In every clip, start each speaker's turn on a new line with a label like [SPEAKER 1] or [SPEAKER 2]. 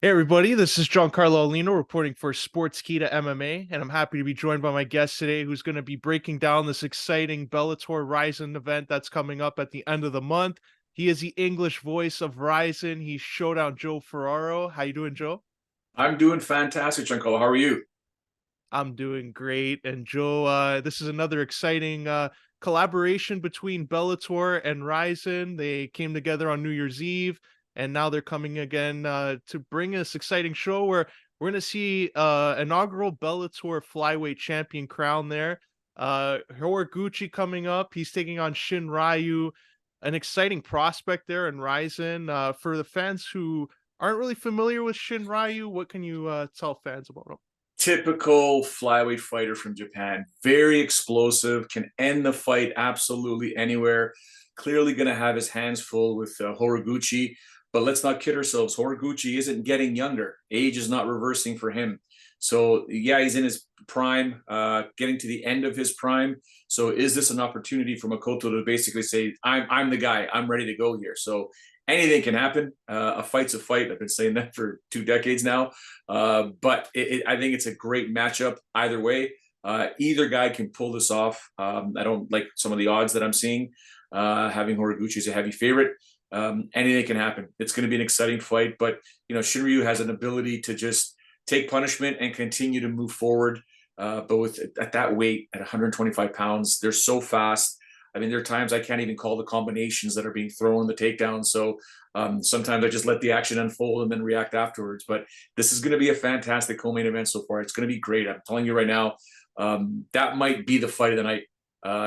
[SPEAKER 1] Hey everybody, this is Giancarlo Alino reporting for Sportskeeda MMA, and I'm happy to be joined by my guest today, who's going to be breaking down this exciting Bellator Rizin event that's coming up at the end of the month. He is the English voice of Rizin. He's Showdown Joe Ferraro. How you doing, Joe?
[SPEAKER 2] I'm doing fantastic, Giancarlo. How are you?
[SPEAKER 1] I'm doing great. And Joe, this is another exciting collaboration between Bellator and Rizin. They came together on New Year's Eve, and now they're coming again to bring us exciting show where we're going to see inaugural Bellator flyweight champion crown there. Horiguchi coming up. He's taking on Shinryu, an exciting prospect there in Rizin. For the fans who aren't really familiar with Shinryu, what can you tell fans about him?
[SPEAKER 2] Typical flyweight fighter from Japan. Very explosive, can end the fight absolutely anywhere. Clearly going to have his hands full with Horiguchi. But let's not kid ourselves. Horiguchi isn't getting younger. Age is not reversing for him. So, yeah, he's in his prime, getting to the end of his prime. So, is this an opportunity for Makoto to basically say, I'm the guy, I'm ready to go here? So, anything can happen. A fight's a fight. I've been saying that for 2 decades now. But I think it's a great matchup either way. Either guy can pull this off. I don't like some of the odds that I'm seeing. Having Horiguchi as a heavy favorite. Anything can happen. It's going to be an exciting fight, but Shinryu has an ability to just take punishment and continue to move forward. But at that weight, at 125 pounds, they're so fast. I mean, there are times I can't even call the combinations that are being thrown, the takedowns. So sometimes I just let the action unfold and then react afterwards. But this is going to be a fantastic co-main event so far. It's going to be great. I'm telling you right now, that might be the fight of the night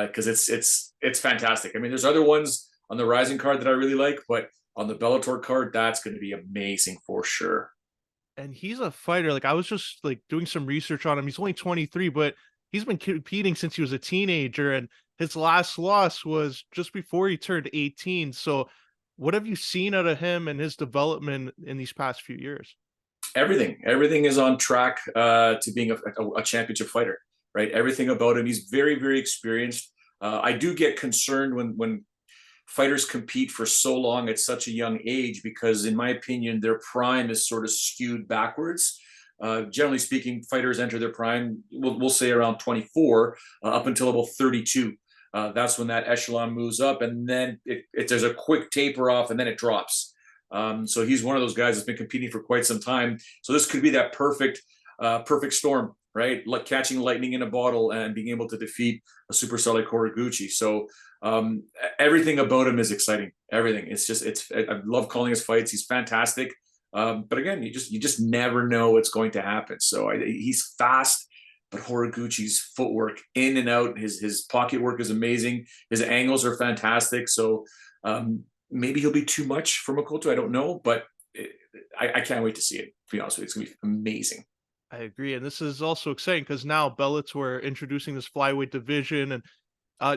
[SPEAKER 2] because it's fantastic. I mean, there's other ones on the Rizin card that I really like, but on the Bellator card, that's going to be amazing for sure.
[SPEAKER 1] And he's a fighter. Like I was just like doing some research on him. He's only 23, but he's been competing since he was a teenager, and his last loss was just before he turned 18. So, what have you seen out of him and his development in these past few years?
[SPEAKER 2] Everything is on track to being a championship fighter, right? Everything about him, he's very, very experienced. I do get concerned when fighters compete for so long at such a young age because, in my opinion, their prime is sort of skewed backwards. Generally speaking, fighters enter their prime, we'll say around 24 up until about 32. That's when that echelon moves up, and then there's a quick taper off, and then it drops. So he's one of those guys that's been competing for quite some time. So this could be that perfect storm, right? Like catching lightning in a bottle and being able to defeat a superstar like Horiguchi. So everything about him is exciting. Everything. I love calling his fights. He's fantastic. But again, you just never know what's going to happen. So he's fast, but Horiguchi's footwork in and out, his pocket work is amazing. His angles are fantastic. So maybe he'll be too much for Makoto. I don't know, but I can't wait to see it. To be honest with you, it's gonna be amazing.
[SPEAKER 1] I agree, and this is also exciting because now Bellator introducing this flyweight division. And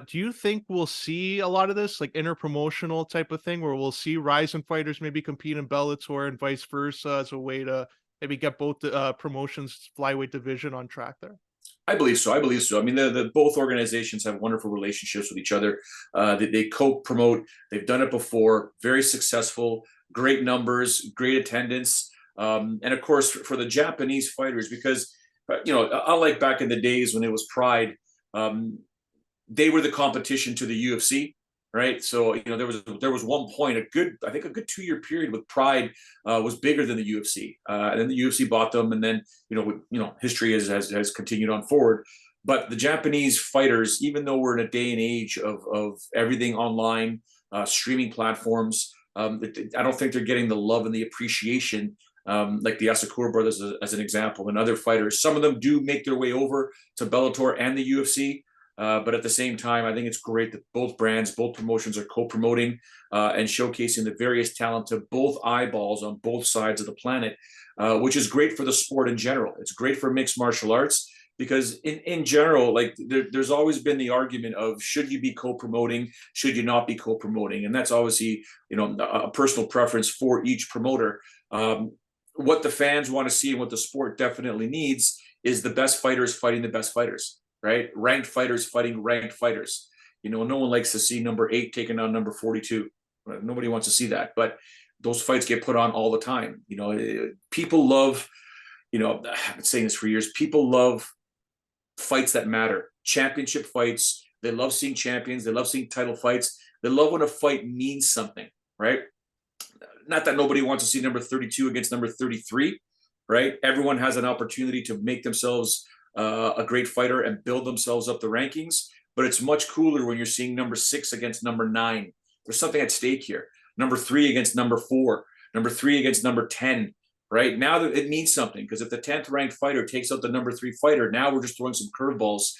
[SPEAKER 1] do you think we'll see a lot of this, like interpromotional type of thing, where we'll see Ryzen fighters maybe compete in Bellator and vice versa as a way to maybe get both the promotions flyweight division on track there?
[SPEAKER 2] I believe so. I believe so. I mean, the both organizations have wonderful relationships with each other. They co-promote. They've done it before. Very successful. Great numbers. Great attendance. And of course, for the Japanese fighters, because unlike back in the days when it was Pride, um, they were the competition to the UFC, right? So there was one point I think a good 2 year period with Pride was bigger than the UFC, and then the UFC bought them, and then history has continued on forward. But the Japanese fighters, even though we're in a day and age of everything online, streaming platforms, I don't think they're getting the love and the appreciation like the Asakura brothers as an example, and other fighters. Some of them do make their way over to Bellator and the UFC, but at the same time, I think it's great that both brands, both promotions are co-promoting and showcasing the various talent to both eyeballs on both sides of the planet, which is great for the sport in general. It's great for mixed martial arts because in general, like there's always been the argument of should you be co-promoting, should you not be co-promoting, and that's obviously a personal preference for each promoter. What the fans want to see and what the sport definitely needs is the best fighters fighting the best fighters, right? Ranked fighters fighting ranked fighters. No one likes to see number 8 taking on number 42. Nobody wants to see that. But those fights get put on all the time. People love, I've been saying this for years, people love fights that matter, championship fights. They love seeing champions. They love seeing title fights. They love when a fight means something, right? Not that nobody wants to see number 32 against number 33, right? Everyone has an opportunity to make themselves a great fighter and build themselves up the rankings. But it's much cooler when you're seeing number 6 against number 9. There's something at stake here. Number 3 against number 4, number 3 against number 10, right? Now that it means something, because if the 10th ranked fighter takes out the number 3 fighter, now we're just throwing some curveballs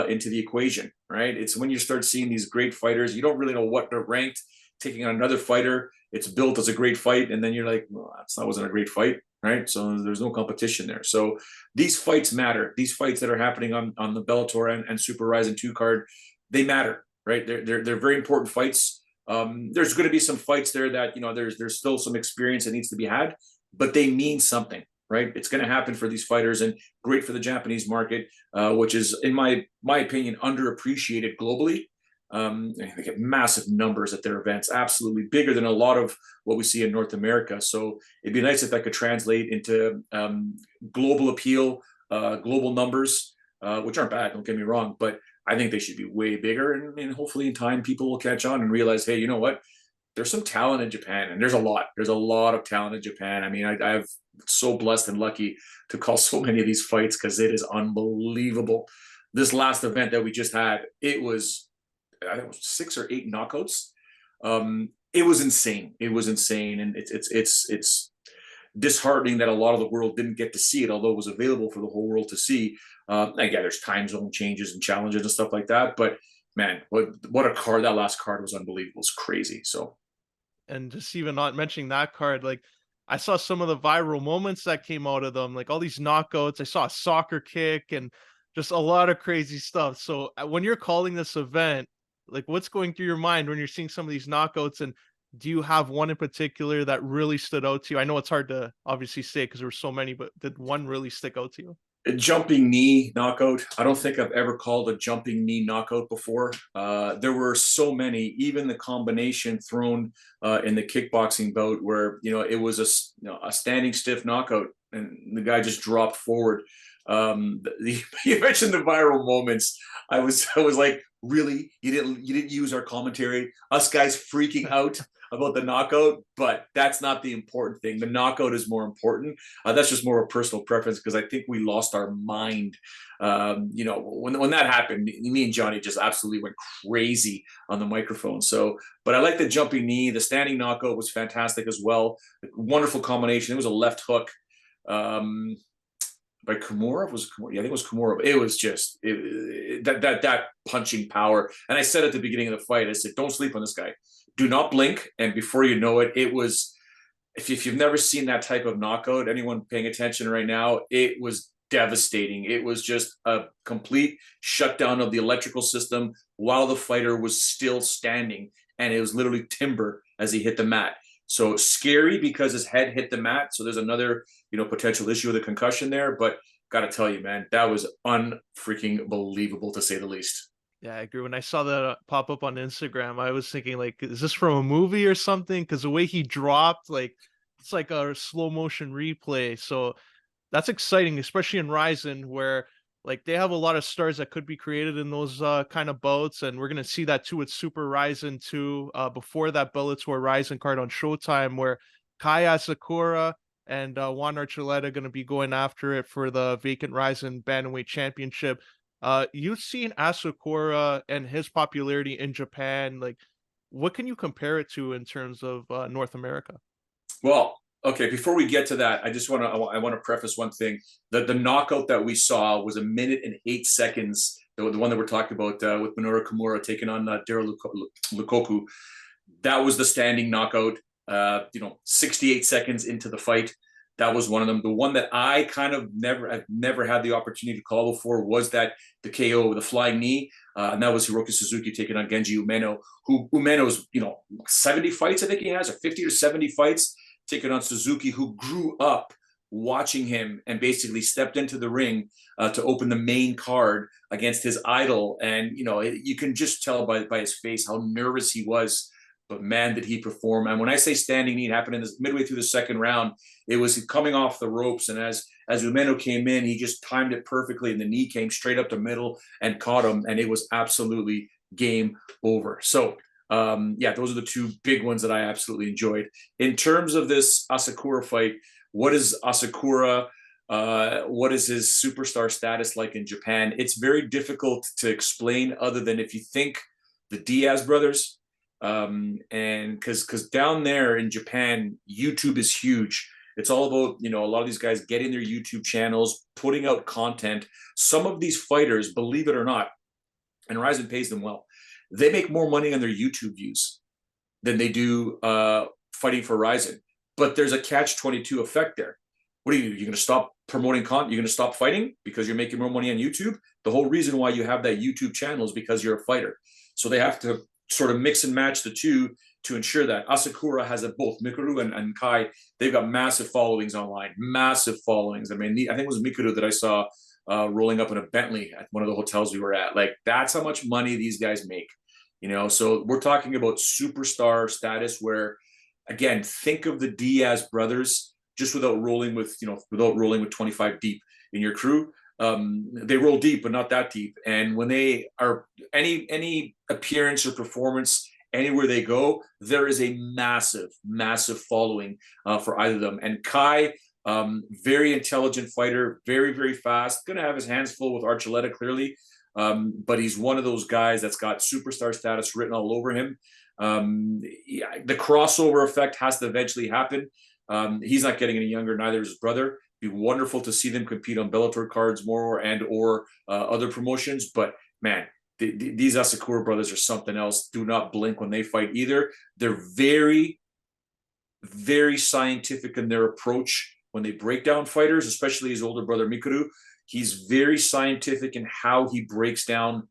[SPEAKER 2] into the equation, right? It's when you start seeing these great fighters, you don't really know what they're ranked, taking on another fighter. It's built as a great fight, and then you're like, well, that wasn't a great fight, right? So there's no competition there. So these fights matter. These fights that are happening on the Bellator and Super Rizin 2 card, they matter, right? They're very important fights. There's going to be some fights there that, there's still some experience that needs to be had, but they mean something, right? It's going to happen for these fighters, and great for the Japanese market, which is, in my opinion, underappreciated globally. They get massive numbers at their events, absolutely bigger than a lot of what we see in North America. So it'd be nice if that could translate into global appeal, global numbers, which aren't bad, don't get me wrong, but I think they should be way bigger. And hopefully in time, people will catch on and realize, hey, you know what? There's some talent in Japan, and there's a lot of talent in Japan. I mean, I've so blessed and lucky to call so many of these fights, because it is unbelievable. This last event that we just had, I think it was 6 or 8 knockouts. It was insane. And it's disheartening that a lot of the world didn't get to see it, although it was available for the whole world to see. Again, there's time zone changes and challenges and stuff like that, but man, what a card! That last card was unbelievable. It's crazy. So,
[SPEAKER 1] And just even not mentioning that card, like, I saw some of the viral moments that came out of them, like all these knockouts. I saw a soccer kick and just a lot of crazy stuff. So when you're calling this event, like, what's going through your mind when you're seeing some of these knockouts? And do you have one in particular that really stood out to you? I know it's hard to obviously say because there were so many, but did one really stick out to you?
[SPEAKER 2] a jumping knee knockout. I don't think I've ever called a jumping knee knockout before. There were so many, even the combination thrown in the kickboxing bout where, it was a standing stiff knockout and the guy just dropped forward. You mentioned the viral moments. I was like, really? You didn't use our commentary? Us guys freaking out about the knockout, but that's not the important thing. The knockout is more important. That's just more of a personal preference, because I think we lost our mind. When that happened, me and Johnny just absolutely went crazy on the microphone. So, but I like the jumping knee. The standing knockout was fantastic as well. Wonderful combination. It was a left hook. By Kimura, yeah, I think it was Kimura. It was just that punching power. And I said at the beginning of the fight, I said, don't sleep on this guy. Do not blink. And before you know it, it was, if you've never seen that type of knockout, anyone paying attention right now, it was devastating. It was just a complete shutdown of the electrical system while the fighter was still standing. And it was literally timber as he hit the mat. So scary because his head hit the mat. So there's another, potential issue with a concussion there. But got to tell you, man, that was unfreaking believable, to say the least.
[SPEAKER 1] Yeah, I agree. When I saw that pop up on Instagram, I was thinking, like, is this from a movie or something? Because the way he dropped, like, it's like a slow motion replay. So that's exciting, especially in Rizin, where, like, they have a lot of stars that could be created in those kind of bouts, and we're gonna see that too with Super Rizin 2. Before that Bellator Rizin card on Showtime, where Kai Asakura and Juan Archuleta going to be going after it for the vacant Rizin Bantamweight Championship. You've seen Asakura and his popularity in Japan. Like, what can you compare it to in terms of North America?
[SPEAKER 2] Well, okay, before we get to that, I want to preface one thing. The knockout that we saw was 1:08. The one that we're talking about with Minoru Kimura taking on Daryl Lukoku. That was the standing knockout. 68 seconds into the fight. That was one of them. The one that I I've never had the opportunity to call before was the KO with a flying knee. And that was Hiroki Suzuki taking on Genji Umeno, who Umeno's, 70 fights, I think he has, or 50 or 70 fights, taking on Suzuki, who grew up watching him and basically stepped into the ring to open the main card against his idol. And, you can just tell by his face how nervous he was but man, did he perform. And when I say standing knee, it happened in this midway through the second round. It was coming off the ropes, and as Umeno came in, he just timed it perfectly, and the knee came straight up the middle and caught him, and it was absolutely game over. So yeah, those are the two big ones that I absolutely enjoyed. In terms of this Asakura fight, what is Asakura? What is his superstar status like in Japan? It's very difficult to explain, other than if you think the Diaz brothers, and because down there in Japan, YouTube is huge. It's all about, a lot of these guys getting their YouTube channels, putting out content. Some of these fighters, believe it or not, and Rizin pays them well, they make more money on their YouTube views than they do fighting for Rizin. But there's a catch-22 effect there. What are you going to stop promoting content? You're going to stop fighting because you're making more money on YouTube? The whole reason why you have that YouTube channel is because you're a fighter. So they have to sort of mix and match the two to ensure that. Asakura has it both. Mikuru and Kai, they've got massive followings online, massive followings. I mean, I think it was Mikuru that I saw rolling up in a Bentley at one of the hotels we were at. Like, that's how much money these guys make. So we're talking about superstar status where, again, think of the Diaz brothers, just without rolling with 25 deep in your crew. They roll deep, but not that deep. And when they are any appearance or performance anywhere they go, there is a massive, massive following for either of them. And Kai, very intelligent fighter, very, very fast, going to have his hands full with Archuleta, clearly. But he's one of those guys that's got superstar status written all over him. Yeah, the crossover effect has to eventually happen. He's not getting any younger, neither is his brother. It'd be wonderful to see them compete on Bellator cards more or other promotions. But man, these Asakura brothers are something else. Do not blink when they fight either. They're very, very scientific in their approach when they break down fighters, especially his older brother Mikuru. He's very scientific in how he breaks down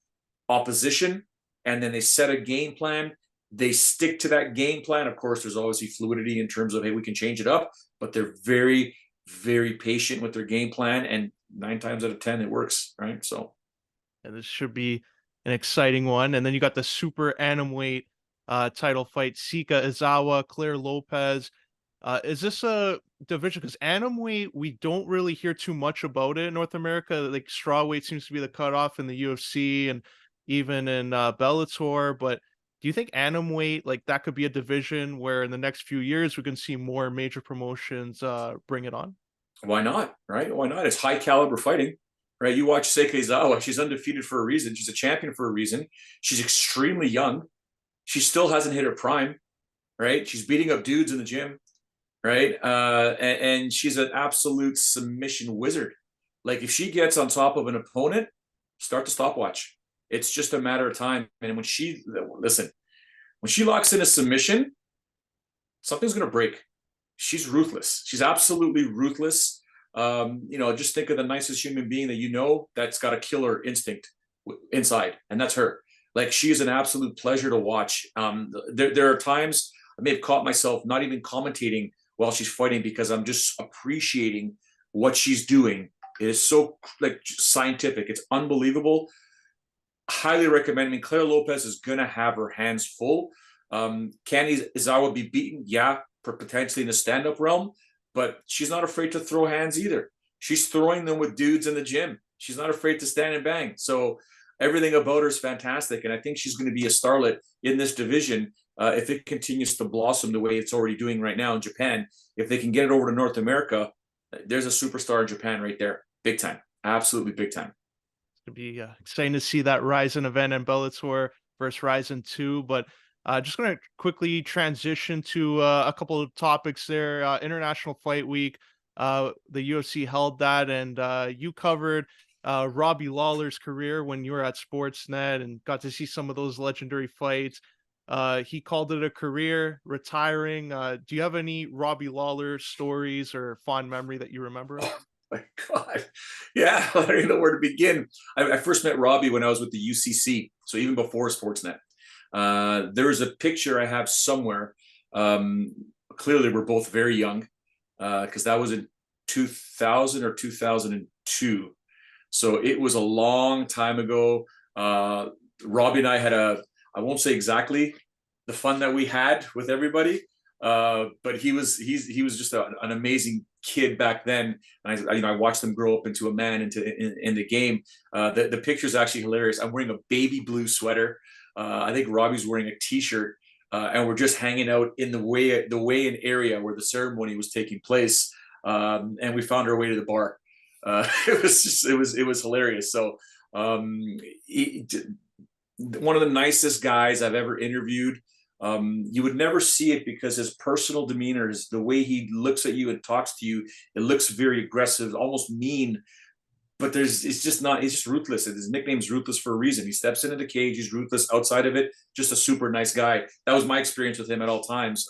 [SPEAKER 2] opposition, and then they set a game plan. They stick to that game plan. Of course, there's obviously fluidity in terms of, hey, we can change it up, but they're very, very patient with their game plan, and 9 times out of 10 it works, right? So
[SPEAKER 1] And this should be an exciting one. And then you got the super atomweight title fight: Sika Izawa, Claire Lopez. Is this a division? Because atomweight, we don't really hear too much about it in North America. Like, strawweight seems to be the cutoff in the UFC and even in Bellator. But do you think atomweight, like, that could be a division where in the next few years we can see more major promotions bring it on?
[SPEAKER 2] why not, right? Why not? It's high caliber fighting, right? You watch Seika Izawa, she's undefeated for a reason. She's a champion for a reason. She's extremely young. She still hasn't hit her prime, right? She's beating up dudes in the gym, right? And she's an absolute submission wizard. Like, if she gets on top of an opponent, start the stopwatch. It's just a matter of time. And when she locks in a submission, something's going to break. She's ruthless. She's absolutely ruthless. Just think of the nicest human being that's got a killer instinct inside, and that's her. Like, she is an absolute pleasure to watch. There are times I may have caught myself not even commentating while she's fighting because I'm just appreciating what she's doing. It is so scientific. It's unbelievable. Highly recommend. I mean, Claire Lopez is going to have her hands full. Can Izawa be beaten? Yeah, potentially in the stand-up realm, but she's not afraid to throw hands either. She's throwing them with dudes in the gym. She's not afraid to stand and bang. So everything about her is fantastic, and I think she's going to be a starlet in this division if it continues to blossom the way it's already doing right now in Japan. If they can get it over to North America, there's a superstar in Japan right there. Big time. Absolutely big time.
[SPEAKER 1] It's going to be exciting to see that Rizin event in Bellator versus Rizin 2. But just going to quickly transition to a couple of topics there. International Fight Week, the UFC held that, and you covered Robbie Lawler's career when you were at Sportsnet and got to see some of those legendary fights. He called it a career, retiring. Do you have any Robbie Lawler stories or fond memory that you remember of?
[SPEAKER 2] My God. Yeah, I don't even know where to begin. I first met Robbie when I was with the UCC, so even before Sportsnet. There is a picture I have somewhere. Clearly, we're both very young because that was in 2000 or 2002. So it was a long time ago. Robbie and I had I won't say exactly the fun that we had with everybody. But he was just an amazing kid back then. And I watched him grow up into a man in the game. The picture's actually hilarious. I'm wearing a baby blue sweater. I think Robbie's wearing a t-shirt, and we're just hanging out in the weigh-in area where the ceremony was taking place. And we found our way to the bar. It was hilarious. So one of the nicest guys I've ever interviewed. You would never see it because his personal demeanor, the way he looks at you and talks to you, it looks very aggressive, almost mean. But it's just not. He's just ruthless. His nickname's Ruthless for a reason. He steps into the cage. He's ruthless. Outside of it, just a super nice guy. That was my experience with him at all times.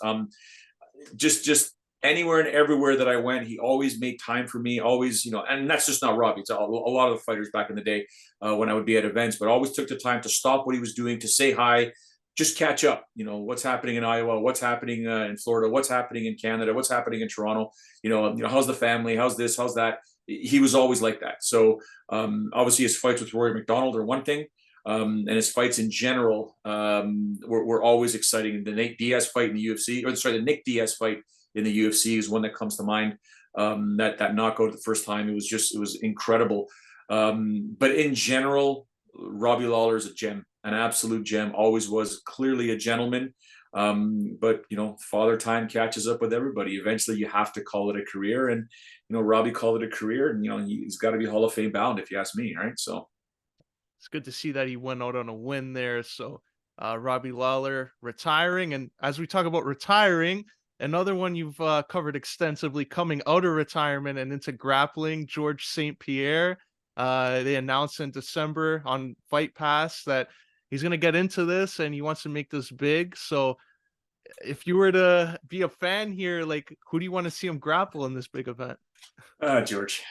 [SPEAKER 2] Just anywhere and everywhere that I went, he always made time for me. Always, and that's just not Robbie. It's a lot of the fighters back in the day when I would be at events, but always took the time to stop what he was doing, to say hi, just catch up. What's happening in Iowa, what's happening in Florida, what's happening in Canada, what's happening in Toronto. How's the family? How's this? How's that? He was always like that. So obviously his fights with Rory McDonald are one thing. And his fights in general were always exciting. The Nate Diaz fight in the UFC, the Nick Diaz fight in the UFC is one that comes to mind. That knockout the first time, it was incredible. But in general, Robbie Lawler is a gem, an absolute gem. Always was, clearly a gentleman. But father time catches up with everybody. Eventually, you have to call it a career, and Robbie called it a career, and he's got to be Hall of Fame bound, if you ask me. Right, so.
[SPEAKER 1] It's good to see that he went out on a win there. So Robbie Lawler retiring. And as we talk about retiring, another one you've covered extensively coming out of retirement and into grappling, George St. Pierre. They announced in December on Fight Pass that he's going to get into this and he wants to make this big. So if you were to be a fan here, like, who do you want to see him grapple in this big event?
[SPEAKER 2] George.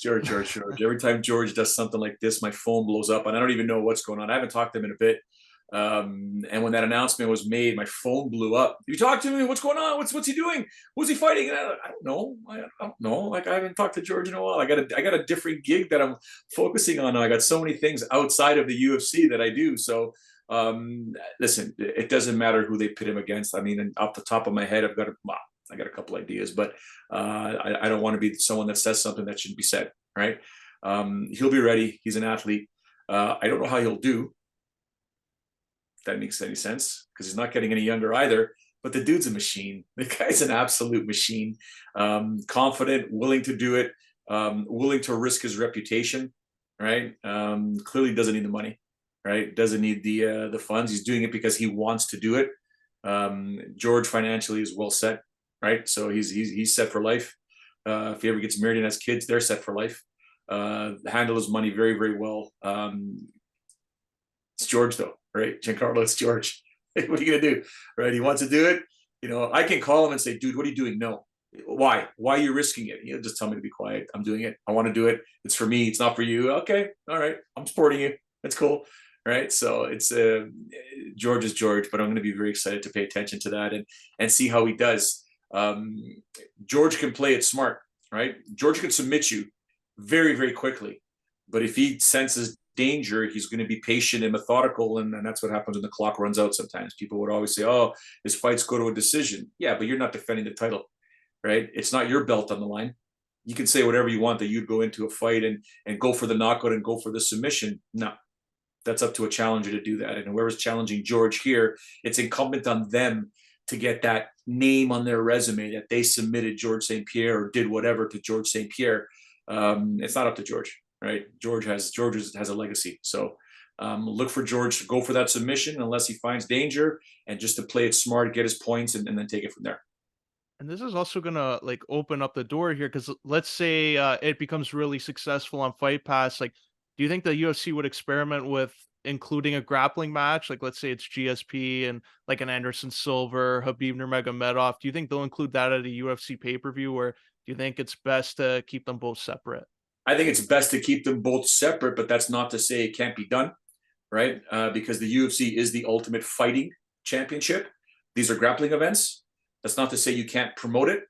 [SPEAKER 2] Every time George does something like this, my phone blows up and I don't even know what's going on. I haven't talked to him in a bit. And when that announcement was made, my phone blew up. You talk to me? What's going on? What's he doing? Who's he fighting? I don't know. I don't know. Like, I haven't talked to George in a while. I got a different gig that I'm focusing on. I got so many things outside of the UFC that I do. So listen, it doesn't matter who they pit him against. I mean, off the top of my head, I got a couple ideas, but I don't want to be someone that says something that shouldn't be said, right? He'll be ready. He's an athlete. I don't know how he'll do, if that makes any sense, because he's not getting any younger either. But the dude's a machine. The guy's an absolute machine. Confident, willing to do it, willing to risk his reputation, right? Clearly doesn't need the money, right? Doesn't need the funds. He's doing it because he wants to do it. George financially is well set, right? So he's set for life. If he ever gets married and has kids, they're set for life. Handle his money very, very well. It's George though, right? Giancarlo, it's George. What are you gonna do, right? He wants to do it. I can call him and say, dude, what are you doing? No. Why are you risking it? He'll just tell me to be quiet. I'm doing it. I want to do it. It's for me. It's not for you. Okay. All right. I'm supporting you. That's cool. Right. So it's George is George, but I'm going to be very excited to pay attention to that and see how he does. George can play it smart, right? George can submit you very, very quickly. But if he senses danger, he's going to be patient and methodical. And that's what happens when the clock runs out sometimes. People would always say, oh, his fights go to a decision. Yeah, but you're not defending the title, right? It's not your belt on the line. You can say whatever you want that you'd go into a fight and go for the knockout and go for the submission. No, that's up to a challenger to do that. And whoever's challenging George here, it's incumbent on them to get that name on their resume that they submitted George St. Pierre or did whatever to George St. Pierre. It's not up to George, right? George has a legacy. So look for George to go for that submission unless he finds danger, and just to play it smart, get his points, and then take it from there.
[SPEAKER 1] And this is also gonna like open up the door here, because let's say it becomes really successful on Fight Pass. Like, do you think the UFC would experiment with including a grappling match? Like, let's say it's GSP and like an Anderson Silva, Khabib Nurmagomedov. Do you think they'll include that at a UFC pay-per-view, or do you think it's best to keep them both separate?
[SPEAKER 2] I think it's best to keep them both separate, but that's not to say it can't be done, right? Because the UFC is the ultimate fighting championship. These are grappling events. That's not to say you can't promote it.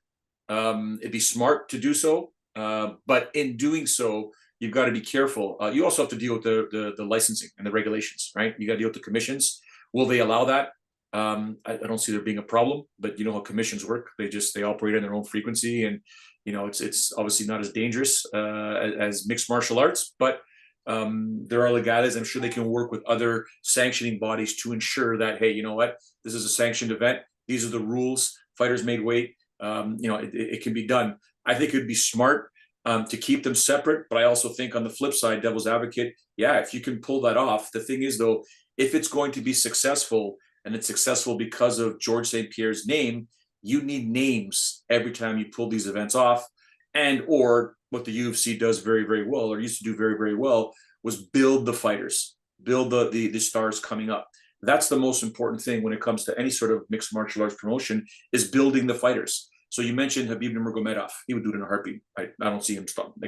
[SPEAKER 2] It'd be smart to do so. But in doing so, you've got to be careful. You also have to deal with the licensing and the regulations, right? You got to deal with the commissions. Will they allow that? I don't see there being a problem. But you know how commissions work; they operate on their own frequency, and you know it's obviously not as dangerous as mixed martial arts, but there are legalities. I'm sure they can work with other sanctioning bodies to ensure that, hey, you know what, this is a sanctioned event. These are the rules. Fighters made weight. You know, it can be done. I think it would be smart to keep them separate. But I also think on the flip side, devil's advocate, yeah, if you can pull that off. The thing is, though, if it's going to be successful and it's successful because of George St. Pierre's name, you need names every time you pull these events off. And or what the UFC does very, very well, or used to do very, very well, was build the fighters, build the stars coming up. That's the most important thing when it comes to any sort of mixed martial arts promotion, is building the fighters. So you mentioned Habib Nurmagomedov. He would do it in a heartbeat. I don't see him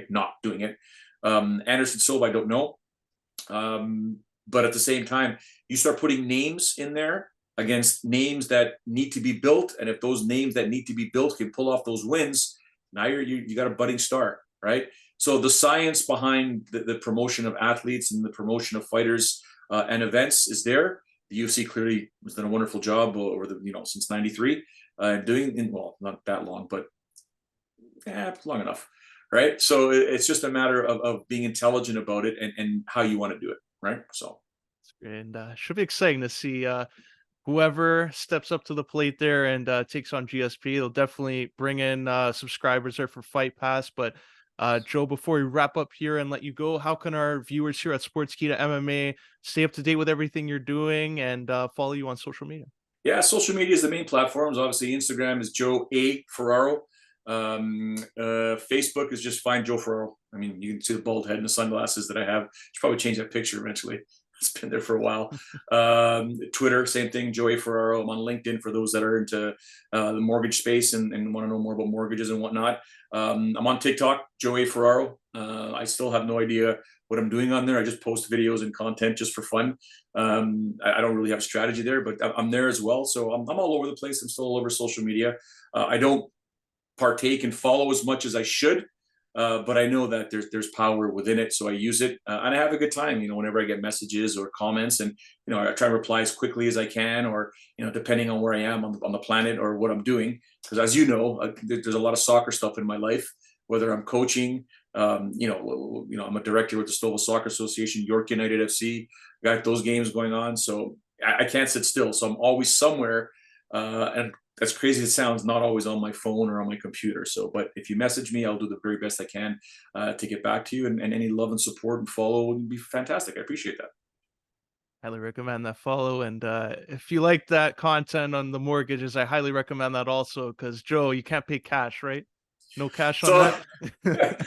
[SPEAKER 2] not doing it. Anderson Silva, I don't know. But at the same time, you start putting names in there against names that need to be built. And if those names that need to be built can pull off those wins, now you got a budding star, right? So the science behind the promotion of athletes and the promotion of fighters and events is there. The UFC clearly has done a wonderful job over the, since '93, doing, well, not that long, but long enough, right? So it's just a matter of being intelligent about it and how you want to do it, right? So,
[SPEAKER 1] And should be exciting to see whoever steps up to the plate there and takes on GSP. They'll definitely bring in subscribers there for Fight Pass. But Joe, before we wrap up here and let you go, how can our viewers here at Sportskeeda MMA stay up to date with everything you're doing and follow you on social media?
[SPEAKER 2] yeah, social media is the main platforms. Obviously, Instagram is Joe A. Ferraro. Facebook is just find Joe Ferraro. I mean, you can see the bald head and the sunglasses that I have. Should probably change that picture eventually. It's been there for a while. Twitter, same thing, Joe A. Ferraro. I'm on LinkedIn for those that are into the mortgage space and want to know more about mortgages and whatnot. I'm on TikTok, Joe A. Ferraro. I still have no idea what I'm doing on there. I just post videos and content just for fun. I don't really have a strategy there, but I'm there as well. So I'm all over the place. I'm still all over social media. I don't partake and follow as much as I should, but I know that there's power within it, so I use it and I have a good time. Whenever I get messages or comments, and I try to reply as quickly as I can, or depending on where I am on the planet or what I'm doing, because as you know, there's a lot of soccer stuff in my life. Whether I'm coaching, I'm a director with the Stouffville Soccer Association, York United FC. Got those games going on, so I can't sit still. So I'm always somewhere, and as crazy as it sounds, not always on my phone or on my computer. So, but if you message me, I'll do the very best I can to get back to you. And any love and support and follow would be fantastic. I appreciate that.
[SPEAKER 1] Highly recommend that follow. And if you like that content on the mortgages, I highly recommend that also, because Joe, you can't pay cash, right? No cash on
[SPEAKER 2] So,
[SPEAKER 1] that.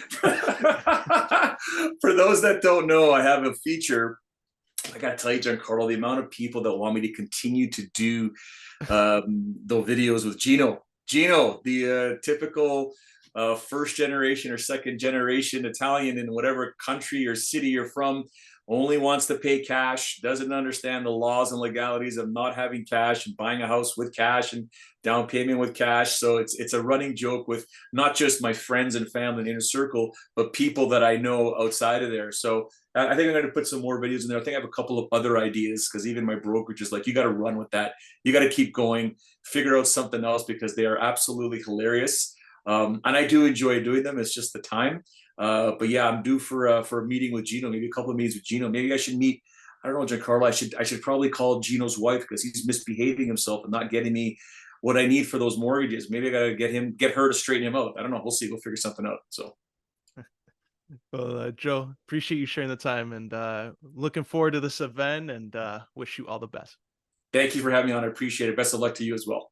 [SPEAKER 2] for those that don't know, I have a feature. I got to tell you, Giancarlo, the amount of people that want me to continue to do the videos with Gino, the typical first generation or second generation Italian in whatever country or city you're from, only wants to pay cash, doesn't understand the laws and legalities of not having cash and buying a house with cash and down payment with cash. So it's a running joke with not just my friends and family and inner circle, but people that I know outside of there. So I think I'm going to put some more videos in there. I think I have a couple of other ideas, because even my brokerage is like, you got to run with that. You got to keep going, figure out something else, because they are absolutely hilarious. And I do enjoy doing them. It's just the time. But yeah, I'm due for a meeting with Gino, maybe a couple of meetings with Gino. Maybe I should meet, I don't know, Giancarlo. I should probably call Gino's wife, because he's misbehaving himself and not getting me what I need for those mortgages. Maybe I got to get her to straighten him out. I don't know. We'll see. We'll figure something out. So.
[SPEAKER 1] Well, Joe, appreciate you sharing the time, and looking forward to this event, and wish you all the best.
[SPEAKER 2] Thank you for having me on. I appreciate it. Best of luck to you as well.